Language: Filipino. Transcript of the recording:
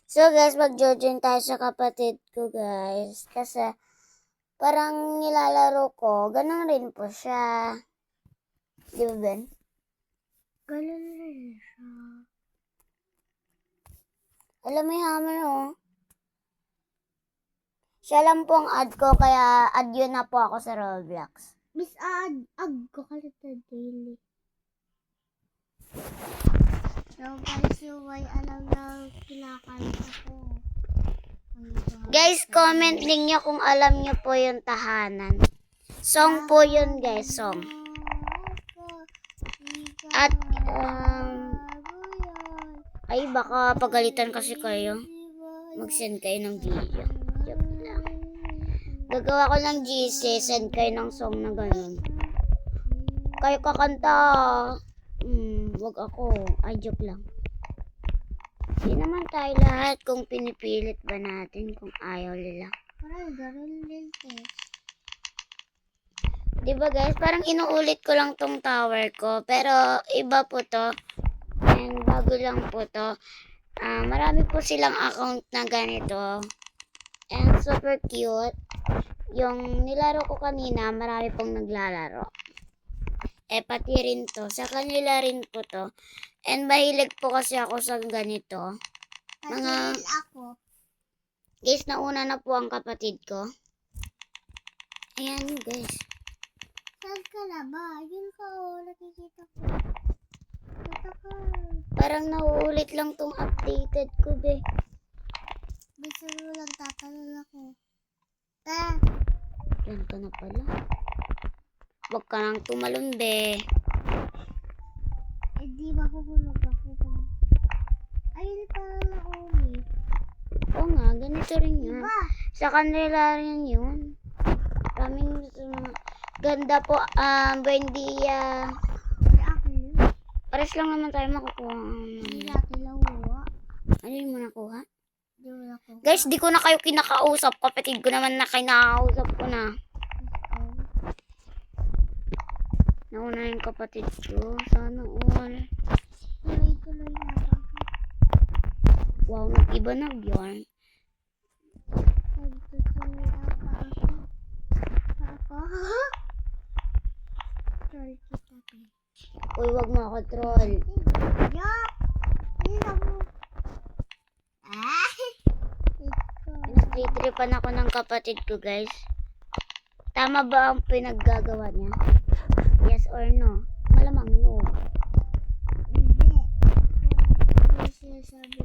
So guys, mag-join tayo sa kapatid ko guys. Kasi parang nilalaro ko, ganun rin po siya. Di ba Ben? Ganun rin siya. Alam mo yung hammer oh. Siya lang po ang add ko, kaya add yun na po ako sa Roblox. Miss add ko kalita daily. So guys, why alam na kinakalit ako. Guys, comment din nyo kung alam nyo po yung tahanan. Song po yun guys, song. At, ay baka pagalitan kasi kayo. Mag-send kayo ng video. Joke lang. Gagawa ko ng GC, send kayo ng song na ganun. Kayo kakanta. Wag ako. Ay, joke lang. Hindi naman tayo lahat kung pinipilit ba natin kung ayaw nila. Parang gano'n din test. Diba guys, parang inuulit ko lang tong tower ko. Pero iba po to. And bago lang po to. Marami po silang account na ganito. And super cute. Yung nilaro ko kanina, marami pong naglalaro. Pati rin to. Sa kanila rin po to. And mahilig po kasi ako sa ganito. Mga ako. Guys, nauna na po ang kapatid ko. Ayan guys. Saan ka na ba? Yun ka nakikita ko. Parang nauulit lang tong updated ko, be. Bisa mo lang tatanong ako. Yan ka na pala. Huwag ka nang tumalon, be. Di makukulog ako. Ayun pala na uli. Oo nga, ganito rin yan. Diba? Sa kanila rin yun. Maraming ganda po. Buen dia. Di akin yun. Pares lang naman tayo makukuha. Di natin nakuha. Ano yung mo nakuha? Di mo nakuha. Guys, di ko na kayo kinakausap. Kapatid ko naman na kinakausap ko na. Nauna yung kapatid ko. Sana all. Tuloy-tuloy na ba? Wow, nag-iba na yarn. Nagtutuloy ako. Troll kita. Uy, wag mo ako troll. Yuck! Hindi na mo. Nagtitripan ako ng kapatid ko, guys. Tama ba ang pinaggagawa niya? Yes or no? Malamang no. Hindi. Hindi sinasabi